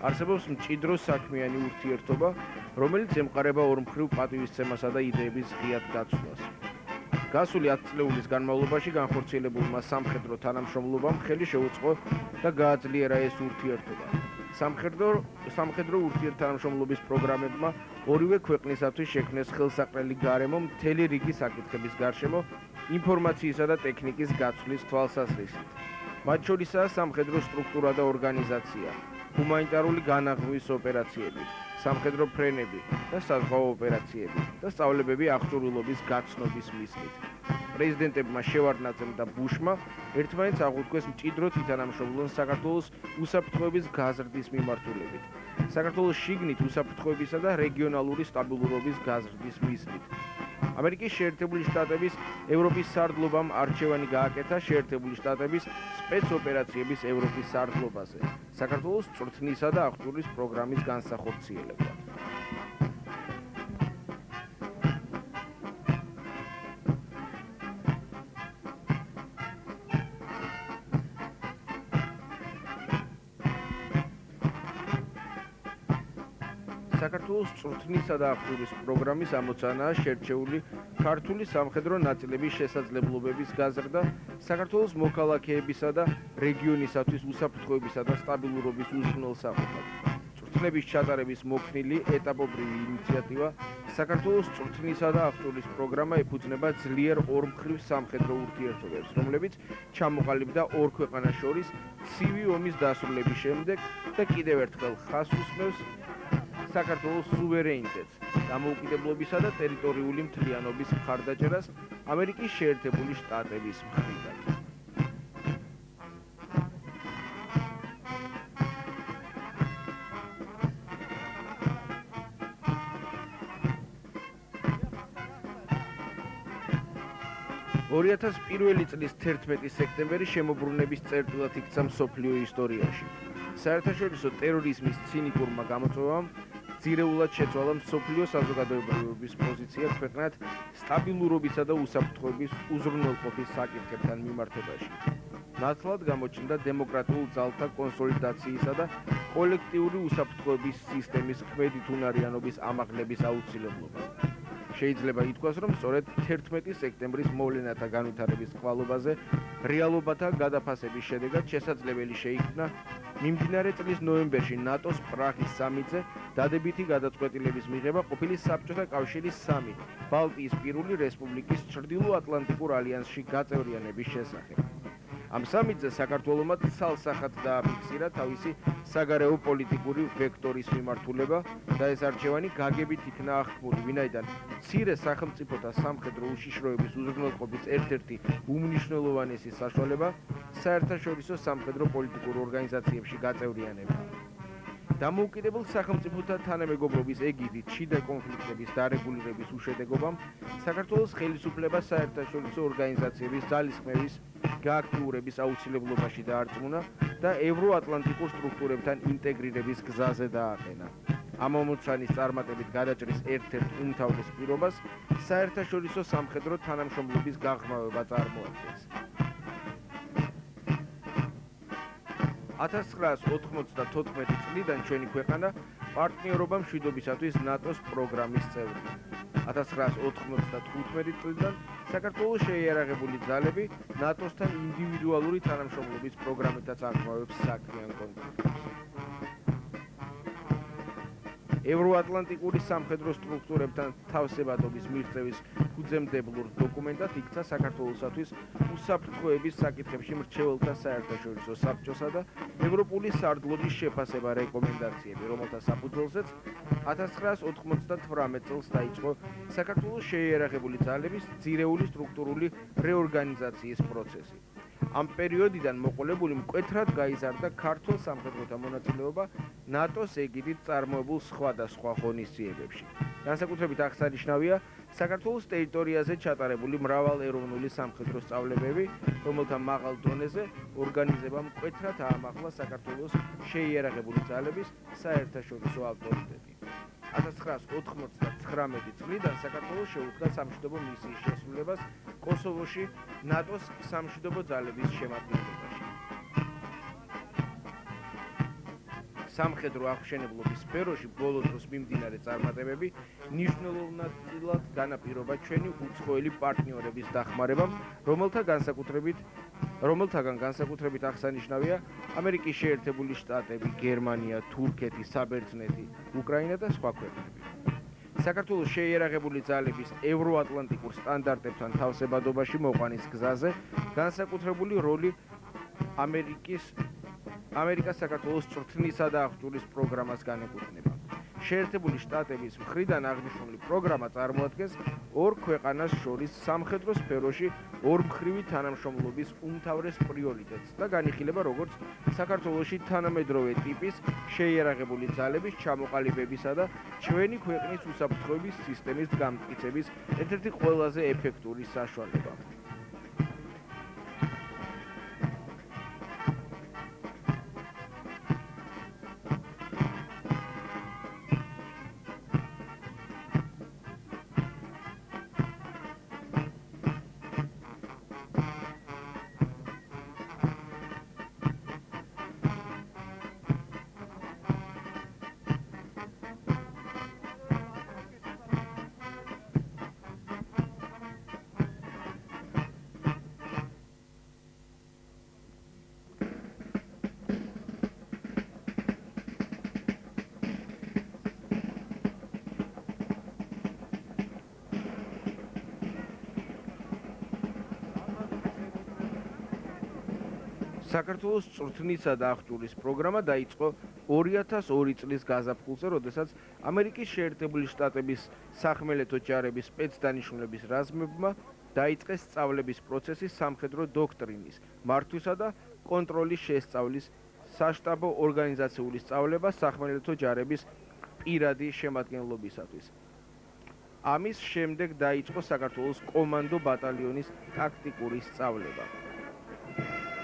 არსებობს მჭიდრო საქმიანი ურთიერთობა, რომელიც ემყარება ორმხრივ პატივისცემასა და იდეების ღიად დაცვლას. გასული 10 წლეულის განმავლობაში განხორციელებულმა სამხედრო თანამშრომლობამ ხელი შეუწყო და გააძლიერა ეს ურთიერთობა. სამხედრო ურთიერთთანამშრომლობის პროგრამებმა ორივე ქვეყნისათვის შექმნეს ხელსაყრელი გარემო მთელი რიგი საკითხების გარშემო ინფორმაციისა და ტექნიკის გაცვლის თვალსაზრისით. მათ შორისაა სამხედრო სტრუქტურა და ორგანიზაცია, ჰუმანიტარული განაღმვის ოპერაციები, სამხედრო ფრენები და საზღვაო ოპერაციები და სწავლებები აღჭურვილობის გაცნობის მიზნით. პრეზიდენტებმა შევარდნაძემ და ბუშმა ერთმანეთს აღუთქვეს მჭიდროდ ითანამშრომლონ საქართველოს უსაფრთხოების გაზრდის მიმართულებით, საქართველოს შიგნით უსაფრთხოებისა და რეგიონალური სტაბილურობის გაზრდის მიზნით. ამერიკის შეერთებული შტატების ევროპის სარდლობამ არჩევანი გააკეთა შეერთებული შტატების სპეცოპერაციების ევროპის სარდლობაზე, საქართველოს წვრთნისა და აღჭურვის პროგრამის განსახორციელებლად. საქართველოს წვრთნისა და აღჭურვის პროგრამის ამოცანაა შერჩეული ქართული სამხედრო ნაწილების შესაძლებლობების გაზრდა საქართველოს მოქალაქეებისა და რეგიონისათვის უსაფრთხოებისა და სტაბილურობის უზრუნველსაყოფად. წვრთნების ჩატარების მოქნილი ეტაპობრივი ინიციატივა საქართველოს წვრთნისა და აღჭურვის პროგრამა ეფუძნება ძლიერ ორმხრივ სამხედრო ურთიერთობებს, რომლებიც ჩამოყალიბდა ორ ქვეყანას შორის ცივი ომის დასრულების შემდეგ და კიდევ ერთხელ ხაზს უსმევს საქართველოს სუვერენიტეტს, დამოუკიდებლობისა და ტერიტორიული მთლიანობის მხარდაჭერას ამერიკის შეერთებული შტატების მხრიდან. წლის 11 სექტემბერი შემოbrunების წერტილად იქცა მსოფლიო ისტორიაში. საერთაშორისო ტერორიზმის ცინიკურმა გამოწვევამ ძირეულად შეცვალა მსოფლიო საზოგადოებრივების პოზიცია ქვეყნად სტაბილურობისა და უსაფრთხოების უზრუნველყოფის საკითხებთან მიმართებაში. ნათლად გამოჩნდა დემოკრატიულ ძალთა კონსოლიდაციისა და კოლექტიური უსაფრთხოების სისტემის ქმედითუნარიანობის ამაღლების აუცილებლობა. შეიძლება ითქვას, რომ სწორედ 11 სექტემბრის მოვლენათა განვითარების კვალობაზე რეალობათა გადაფასების შედეგად შესაძლებელი შეიქმნა მიმდინარე წლის ნოემბერში ნატოს პრაღის სამიტზე დადებითი გადაწყვეტილების მიღება ყოფილი საბჭოთა კავშირის 3 ბალტიისპირული რესპუბლიკის ჩრდილო-ატლანტიკურ ალიანსში გაწევრიანების შესახებ. ამ სამიტზე საქართველომაც ცალსახად დააფიქსირა თავისი საგარეო პოლიტიკური ვექტორის მიმართულება და ეს არჩევანი გაგებით იქნა აღქმული, ვინაიდან მცირე სახელმწიფოთა სამხედრო უშიშროების უზრუნველყოფის ერთ-ერთი უმნიშვნელოვანესი საშუალება საერთაშორისო სამხედრო პოლიტიკურ ორგანიზაციებში გაწევრიანება. დამოუკიდებელ სახელმწიფოთა თანამეგობრობის ეგიდით შიდა კონფლიქტების დარეგულირების უშედეგობამ საქართველოს ხელისუფლება საერთაშორისო ორგანიზაციების ძალისხმევის გააქტიურების აუცილებლობაში დაარწმუნა და ევროატლანტიკურ სტრუქტურებთან ინტეგრირების გზაზე დააყენა. ამ ამოცანის წარმატებით გადაჭრის ერთ-ერთ უმთავრეს პირობას საერთაშორისო სამხედრო თანამშრომლობის გაღრმავება წარმოადგენს. 1994 წლიდან ჩვენი ქვეყანა პარტნიორობა მშვიდობისათვის ნატოს პროგრამის წევრია. 1995 წლიდან საქართველოს შეიარაღებული ძალები ნატოსთან ინდივიდუალური თანამშრომლობის პროგრამითაც აღწევს საქმიან კონტაქტებს. ევროატლანტიკური სამხედრო სტრუქტურებთან თავსებადობის მიღწევის ფუძემდებლურ დოკუმენტად იქცა საქართველოსათვის უსაფრთხოების საკითხებში მრჩეველთა საერთაშორისო საბჭოსა და ევროპული სარდლობის შეფასება რეკომენდაციები, რომელთა საფუძველზეც 1998 წელს დაიწყო საქართველოს შეიარაღებული ძალების ძირეული სტრუქტურული რეორგანიზაციის პროცესი. ამ პერიოდიდან მოყოლებული მკვეთრად გაიზარდა ქართულ სამხედროთა მონაწილეობა ნატოს ეგიდით წარმოებულ სხვადასხვა ღონისძიებებში. განსაკუთრებით აღსანიშნავია საქართველოს ტერიტორიაზე ჩატარებული მრავალეროვნული სამხედრო სწავლებები, რომელთა მაღალ დონეზე ორგანიზება მკვეთრად აამახლა საქართველოს შეიარაღებული ძალების საერთაშორისო ავტორიტეტი. 1999 წლიდან საქართველოს შეუდგა სამშვიდობო მისიის შესრულებას კოსოვოში ნატოს სამშვიდობო ძალების შემადგენლობაში. სამხედრო აღმშენებლობის სფეროში ბოლო დროს მიმდინარე წარმატებები მნიშვნელოვნად განაპირობა ჩვენი უცხოელი პარტნიორების დახმარებამ, რომელთაგან განსაკუთრებით აღსანიშნავია ამერიკის შეერთებული შტატები, გერმანია, თურქეთი, საბერძნეთი, უკრაინა და სხვა ქვეყნები. საქართველოს შეიარაღებული ძალების ევროატლანტიკურ სტანდარტებთან თავსებადობაში მოყვანის გზაზე განსაკუთრებული როლი ამერიკას საქართველოს წვრთნისა და აღჭურის პროგრამას განეკუთვნება. შეერთებული შტატების მხრიდან აღნიშნული პროგრამა წარმოადგენს ორ ქვეყანას შორის სამხედრო სფეროში ორმხრივი თანამშრომლობის უმთავრეს პრიორიტეტს და განიხილება როგორც საქართველოში თანამედროვე ტიპის შეიარაღებული ძალების ჩამოყალიბებისა და ჩვენი ქვეყნის უსაფრთხოების სისტემის გამტკიცების ერთ-ერთი ყველაზე ეფექტური საშუალება. საქართველოს წვრთნისა და აღჭურის პროგრამა დაიწყო 2002 წლის გაზაფხულზე, როდესაც ამერიკის შეერთებული შტატების სახმელეთო ჯარების სპეცდანიშნულების რაზმებმა დაიწყეს სწავლების პროცესი სამხედრო დოქტრინის, მართვისა და კონტროლის შესწავლის საშტაბო ორგანიზაციული სწავლება სახმელეთო ჯარების პირადი შემადგენლობისათვის. ამის შემდეგ დაიწყო საქართველოს კომანდო ბატალიონის ტაქტიკური სწავლება.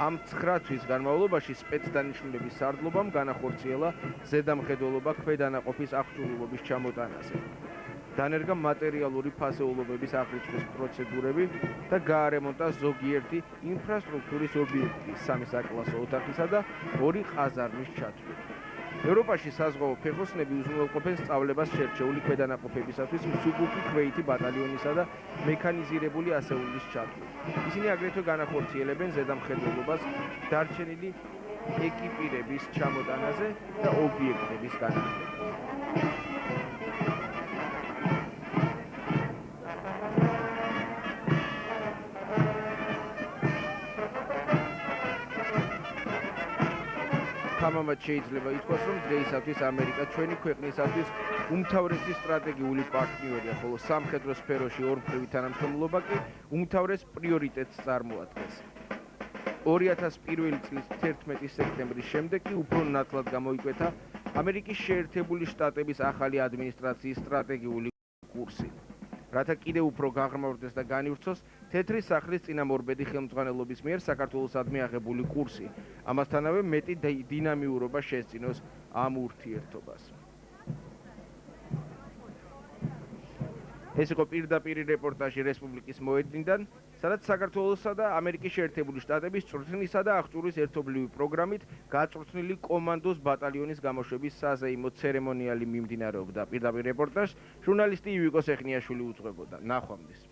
ამ 9 თვის განმავლობაში სპეცდანიშნულების სარდლობამ განახორციელა ზედამხედველობა ქვედანაყოფის აღჭურვილობის ჩამოტანაზე. დანერგა მატერიალური ფასეულობების აღრიცხვის პროცედურები და გაარემონტა ზოგიერთი ინფრასტრუქტურის ობიექტი, 3 საკლასო ოთახისა და 2 ყაზარმის ჩათვლით. ევროპაში საზღვაო ფეხოსნები უზრუნველყოფენ სწავლებას შერჩეული ქვედანაყოფებისათვის მსუბუქი ქვეითი ბატალიონისა და მექანიზირებული ასეულის ჩათვლით. ისინი აგრეთვე განახორციელებენ ზედამხედველობას დარჩენილი ეკიპირების ჩამოტანაზე და ობიექტების განახლებას. თამამად შეიძლება ითქვას, რომ დღეისათვის ამერიკა ჩვენი ქვეყნისათვის უმთავრესი სტრატეგიული პარტნიორია, ხოლო სამხედრო სფეროში ორმხრივი თანამშრომლობა კი უმთავრეს პრიორიტეტს წარმოადგენს. 2001 წლის 11 სექტემბრის შემდეგ კი უფრო ნათლად გამოიკვეთა ამერიკის შეერთებული შტატების ახალი ადმინისტრაციის სტრატეგიული კურსი. რათა კიდევ უფრო გაღრმავდეს და განივრცოს თეთრი სახლის წინამორბედი ხელმძღვანელობის მიერ საქართველოსადმი აღებული კურსი. ამასთანავე მეტი დინამიურობა შესწინოს ამ ურთიერთობას. ეს იყო პირდაპირი რეპორტაჟი რესპუბლიკის მოედნიდან, სადაც საქართველოსა და ამერიკის შეერთებული შტატების წვრთნისა და აღჭურის ერთობლივი პროგრამით გაწვრთნილი კომანდოს ბატალიონის გამოშვების საზეიმო ცერემონიალი მიმდინარეობდა. პირდაპირ რეპორტაჟს ჟურნალისტი ივიკო სეხნიაშვილი უძღვებოდა. ნახვამდის.